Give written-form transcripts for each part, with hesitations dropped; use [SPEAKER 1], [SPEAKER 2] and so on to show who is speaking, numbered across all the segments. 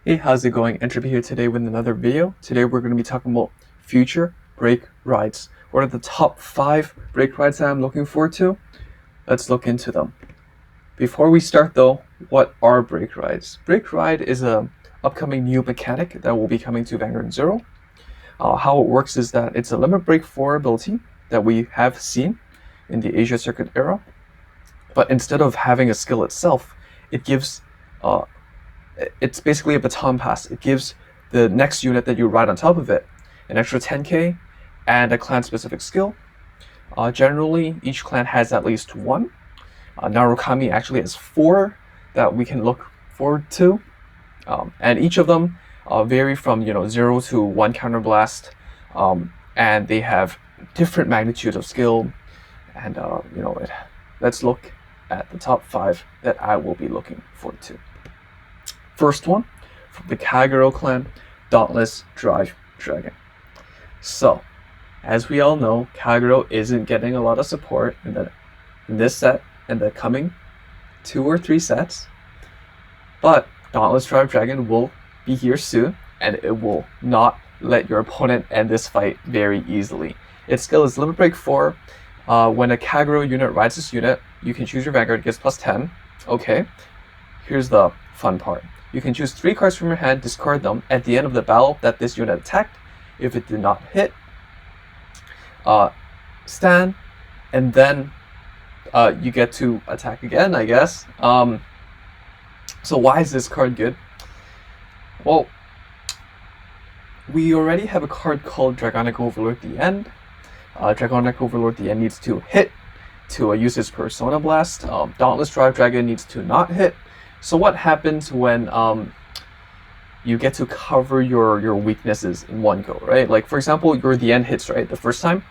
[SPEAKER 1] Hey, how's it going? Entropy here today with another video. Today we're going to be talking about future brake rides. What are the top 5 brake rides that I'm looking forward to? Let's look into them. Before we start though, what are brake rides? Brake ride is a upcoming new mechanic that will be coming to Vanguard Zero. How it works is that it's a limit break 4 ability that we have seen in the Asia Circuit era, but instead of having a skill itself, it gives it's basically a baton pass. It gives the next unit that you ride on top of it an extra 10k and a clan specific skill. Generally, each clan has at least one. Narukami actually has 4 that we can look forward to, and each of them vary from 0 to 1 counterblast, and they have different magnitudes of skill. And let's look at the top 5 that I will be looking forward to. First one, from the Kagero clan, Dauntless Drive Dragon. So, as we all know, Kagero isn't getting a lot of support in this set and the coming 2 or 3 sets, but Dauntless Drive Dragon will be here soon, and it will not let your opponent end this fight very easily. Its skill is Limit Break 4. When a Kagero unit rides this unit, you can choose your Vanguard, gets plus 10. Okay, here's the fun part. You can choose 3 cards from your hand, discard them at the end of the battle that this unit attacked. If it did not hit, stand, and then you get to attack again, I guess. So why is this card good? Well, we already have a card called Dragonic Overlord the End. Dragonic Overlord the End needs to hit to use his Persona Blast. Dauntless Drive Dragon needs to not hit. So what happens when you get to cover your weaknesses in one go, right? Like, for example, your the end hits, right? The first time,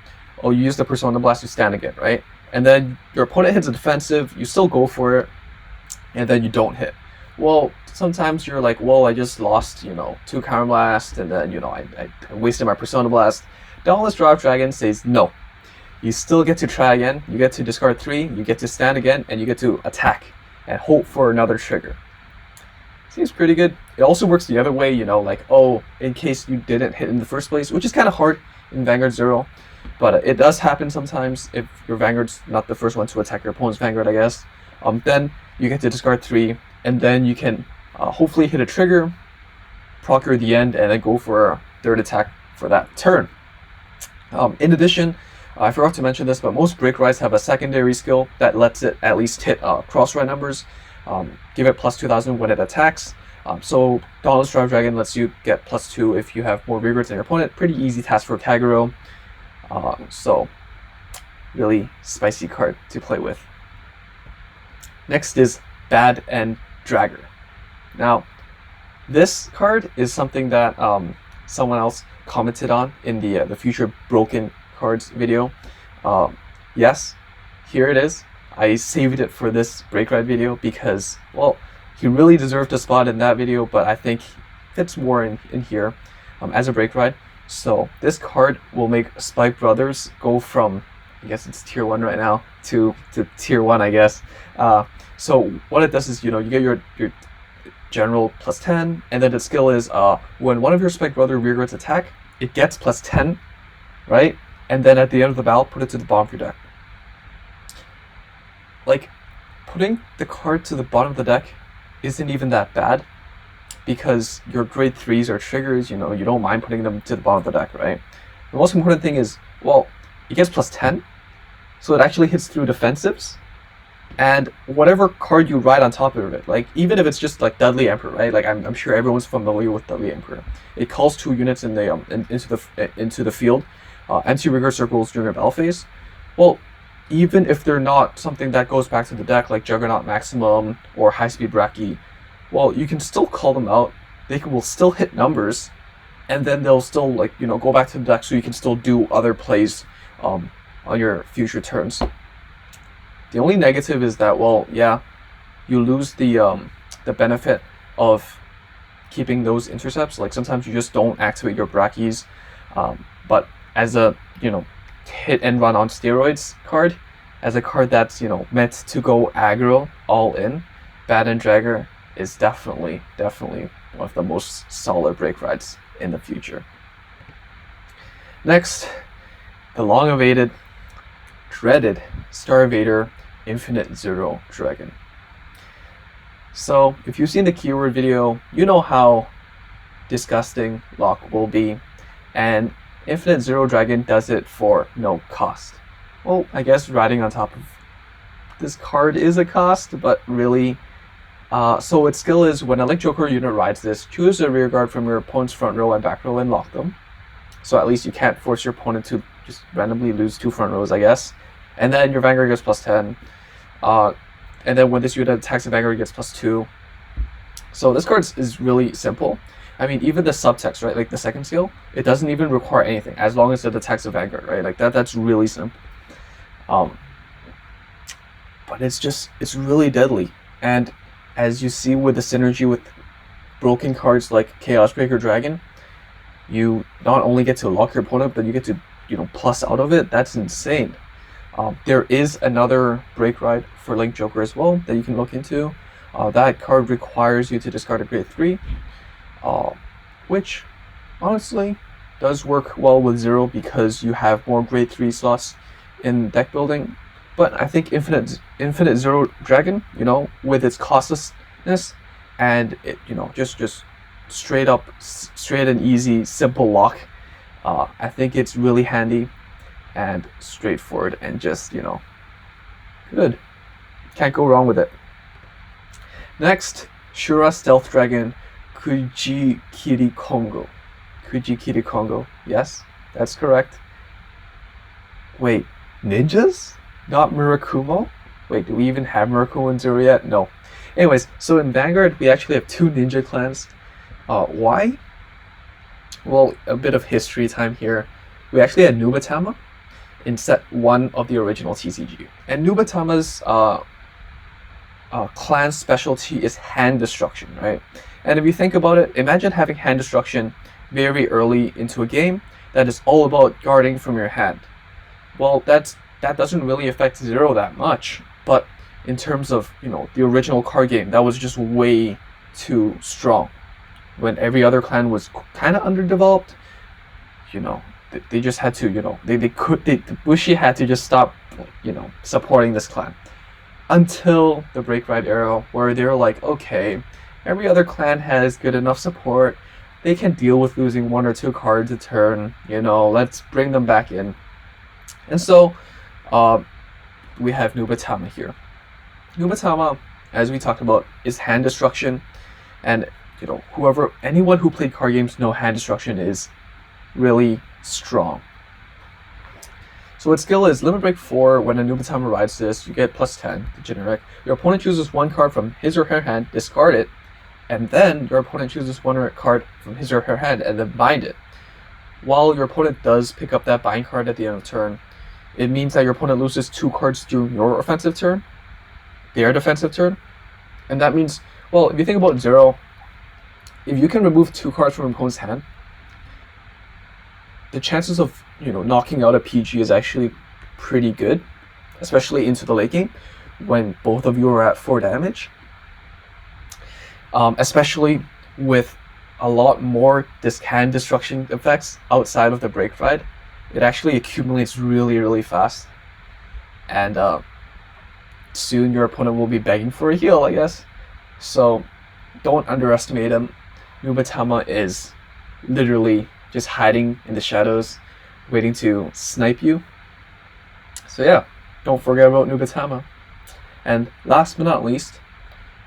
[SPEAKER 1] you use the Persona Blast to stand again, right? And then your opponent hits a defensive, you still go for it, and then you don't hit. Well, sometimes you're like, well, I just lost, 2 Counter Blast, and then, I wasted my Persona Blast. Dauntless Drive Dragon says no. You still get to try again, you get to discard 3, you get to stand again, and you get to attack and hope for another trigger. Seems pretty good. It also works the other way, in case you didn't hit in the first place, which is kind of hard in Vanguard Zero, but it does happen sometimes if your Vanguard's not the first one to attack your opponent's Vanguard, I guess. Then you get to discard 3, and then you can hopefully hit a trigger, procure the end, and then go for a 3rd attack for that turn. In addition, I forgot to mention this, but most break rides have a secondary skill that lets it at least hit cross ride numbers. Give it plus 2000 when it attacks. So Dauntless Drive Dragon lets you get plus 2 if you have more regrets than your opponent. Pretty easy task for Kagero. So really spicy card to play with. Next is Bad End Dragger. Now, this card is something that someone else commented on in the Future Broken Cards video. Yes, here it is. I saved it for this break ride video because, well, he really deserved a spot in that video, but I think fits more in here as a break ride. So this card will make Spike Brothers go from, I guess it's tier 1 right now, to tier 1, I guess. So what it does is, you get your general plus 10, and then the skill is when one of your Spike Brother rearguards attack, it gets plus 10, right? And then at the end of the battle, put it to the bottom of your deck. Like, putting the card to the bottom of the deck isn't even that bad, because your grade 3s are triggers, you don't mind putting them to the bottom of the deck, right? The most important thing is, well, it gets plus 10, so it actually hits through defensives, and whatever card you ride on top of it, like, even if it's just like Dudley Emperor, right? Like, I'm sure everyone's familiar with Dudley Emperor. It calls 2 units in the into the field, anti-rigor circles during a battle phase. Well, even if they're not something that goes back to the deck, like Juggernaut Maximum or High Speed Braki, well, you can still call them out. They will still hit numbers, and then they'll still go back to the deck, so you can still do other plays on your future turns. The only negative is that, well, yeah, you lose the benefit of keeping those intercepts. Like, sometimes you just don't activate your Brakis, but as a hit and run on steroids card, as a card that's meant to go aggro all in, Bad End Dragger is definitely one of the most solid break rides in the future. Next, the long-awaited, dreaded Star-vader Infinite Zero Dragon. So, if you've seen the keyword video, you know how disgusting lock will be, and Infinite Zero Dragon does it for no cost. Well, I guess riding on top of this card is a cost, but really, so its skill is when a Link Joker unit rides this, choose a rear guard from your opponent's front row and back row and lock them. So at least you can't force your opponent to just randomly lose 2 front rows, I guess. And then your Vanguard gets +10. And then when this unit attacks the Vanguard, gets +2. So this card is really simple. I mean, even the subtext, right, like the second skill, it doesn't even require anything as long as it attacks the Vanguard, right? Like that's really simple. But it's really deadly. And as you see with the synergy with broken cards like Chaos Breaker Dragon, you not only get to lock your opponent, but you get to, plus out of it. That's insane. There is another break ride for Link Joker as well that you can look into. That card requires you to discard a grade 3, which honestly does work well with Zero because you have more grade 3 slots in deck building. But I think Infinite Zero Dragon, with its costlessness and it, just straight and easy, simple lock, I think it's really handy and straightforward and just, good. Can't go wrong with it. Next, Shura Stealth Dragon Kujikiricongo. Kujikiricongo. Yes, that's correct. Wait, ninjas? Not Murakumo? Wait, do we even have Murakumo in Zero yet? No. Anyways, so in Vanguard, we actually have 2 ninja clans. Why? Well, a bit of history time here. We actually had Nubatama in set 1 of the original TCG. And Nubatama's clan specialty is hand destruction, right? And if you think about it, imagine having hand destruction very early into a game that is all about guarding from your hand. Well, that doesn't really affect Zero that much, but in terms of, the original card game, that was just way too strong. When every other clan was kind of underdeveloped, they just had to, Bushi had to just stop, supporting this clan. Until the Break Ride era, where they were like, okay, every other clan has good enough support, they can deal with losing 1 or 2 cards a turn, let's bring them back in. And so, we have Nubatama here. Nubatama, as we talked about, is hand destruction, and anyone who played card games know hand destruction is really strong. So its skill is Limit Break 4. When a Nubatama rides this, you get +10, the generic. Your opponent chooses 1 card from his or her hand, discard it, and then your opponent chooses 1 card from his or her hand and then bind it. While your opponent does pick up that bind card at the end of the turn, it means that your opponent loses 2 cards during your offensive turn, their defensive turn. And that means, well, if you think about Zero, if you can remove 2 cards from your opponent's hand, the chances of, knocking out a PG is actually pretty good, especially into the late game when both of you are at 4 damage. Especially with a lot more hand destruction effects outside of the break ride. It actually accumulates really, really fast. And soon your opponent will be begging for a heal, I guess. So don't underestimate him. Nubatama is literally just hiding in the shadows, waiting to snipe you. So yeah, don't forget about Nubatama. And last but not least,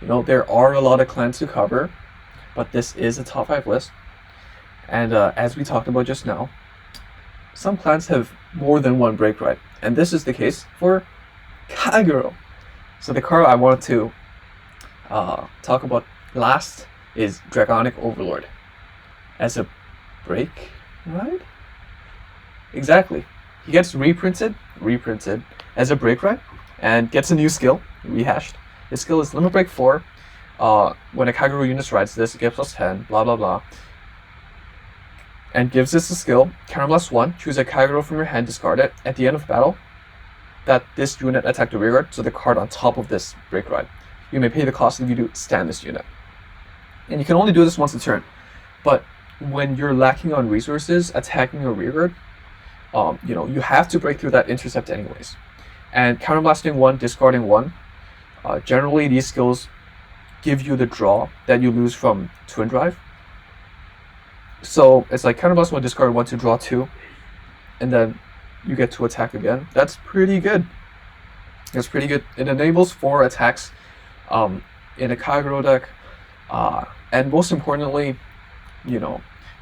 [SPEAKER 1] there are a lot of clans to cover, but this is a top 5 list. And as we talked about just now, some clans have more than 1 break ride, and this is the case for Kagero. So the card I wanted to talk about last is Dragonic Overlord. As a break ride? Exactly. He gets reprinted as a break ride, and gets a new skill, rehashed. His skill is Limit Break 4. When a Kagero unit rides this, it gets +10, blah blah blah. And gives this a skill, counterblast 1, choose a Kagero from your hand, discard it. At the end of battle, that this unit attacked the rearguard, so the card on top of this break ride. You may pay the cost if you do stand this unit. And you can only do this once a turn. But when you're lacking on resources, attacking a rearguard, you have to break through that intercept anyways. And counterblasting 1, discarding 1, generally these skills give you the draw that you lose from Twin Drive. So it's like counterblast 1, discard 1 to draw 2, and then you get to attack again. That's pretty good. That's pretty good. It enables 4 attacks in a Kagero deck, and most importantly,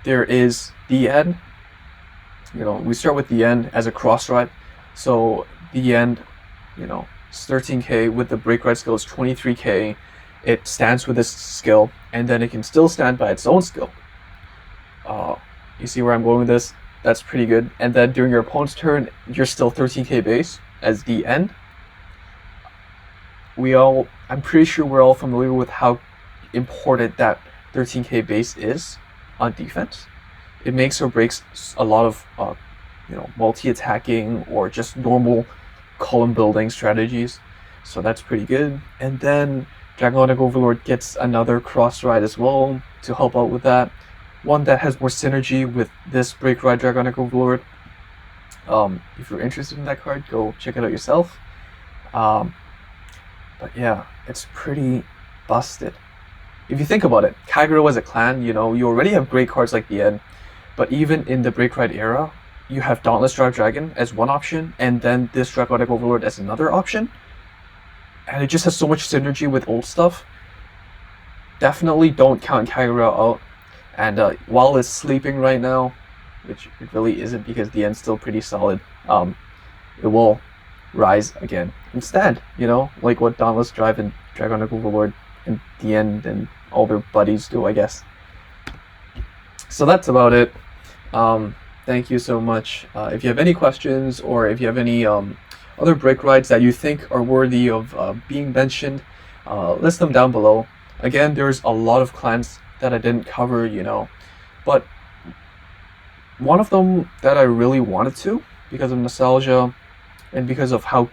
[SPEAKER 1] there is the end. We start with the end as a cross ride. So the end, it's 13k with the break ride skill is 23k. It stands with this skill, and then it can still stand by its own skill. You see where I'm going with this? That's pretty good. And then during your opponent's turn, you're still 13k base as the end. I'm pretty sure we're all familiar with how important that 13k base is on defense. It makes or breaks a lot of multi-attacking or just normal column building strategies. So that's pretty good. And then Dragonic Overlord gets another cross ride as well to help out with that. One that has more synergy with this break ride Dragonic Overlord. If you're interested in that card, go check it out yourself. But yeah, it's pretty busted. If you think about it, Kagero as a clan, you already have great cards like the end, but even in the break ride era, you have Dauntless Drive Dragon as one option, and then this Dragonic Overlord as another option. And it just has so much synergy with old stuff. Definitely don't count Kagero out. And while it's sleeping right now, which it really isn't because the end's still pretty solid, it will rise again instead, like what Dauntless Drive and Dragonic Overlord and the end and all their buddies do, I guess. So that's about it. Thank you so much. If you have any questions, or if you have any other break rides that you think are worthy of being mentioned, list them down below. Again, there's a lot of clans that I didn't cover, but one of them that I really wanted to, because of nostalgia and because of how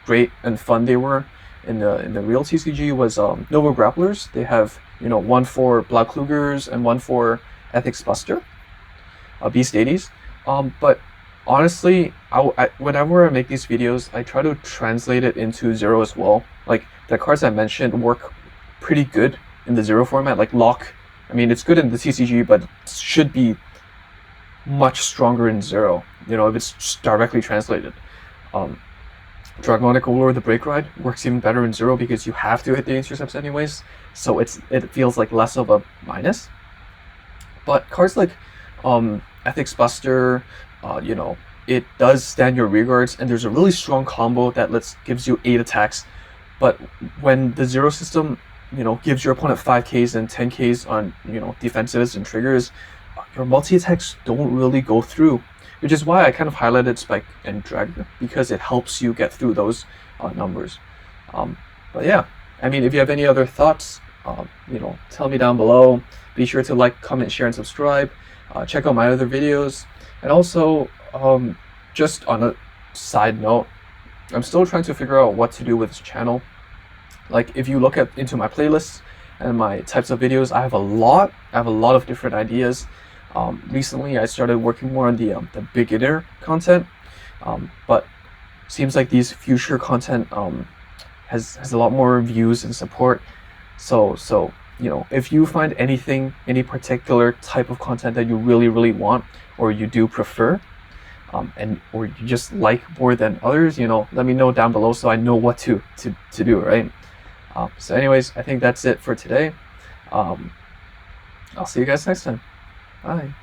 [SPEAKER 1] great and fun they were in the real TCG, was Nova Grapplers. They have 1 for Black Klugers and 1 for Ethics Buster, Beast 80s. But honestly, whenever I make these videos, I try to translate it into Zero as well. Like the cards I mentioned work pretty good in the Zero format. Like Lock, I mean, it's good in the TCG, but it should be much stronger in Zero, if it's just directly translated. Dragonic Overlord, the break ride, works even better in Zero because you have to hit the intercepts anyways, so it feels like less of a minus. But cards like Ethics Buster, it does stand your rearguards, and there's a really strong combo that gives you 8 attacks. But when the Zero system gives your opponent 5Ks and 10Ks on defensives and triggers, your multi-attacks don't really go through, which is why I kind of highlighted Spike and Drag, because it helps you get through those numbers. But yeah, I mean, if you have any other thoughts, tell me down below. Be sure to like, comment, share, and subscribe. Check out my other videos. And also, just on a side note, I'm still trying to figure out what to do with this channel. Like, if you look into my playlists and my types of videos, I have a lot of different ideas. Recently I started working more on the beginner content, but seems like these future content has a lot more views and support. So if you find any particular type of content that you really want, or you do prefer, or you just like more than others, let me know down below so I know what to do, right? So anyways, I think that's it for today. I'll see you guys next time. Bye.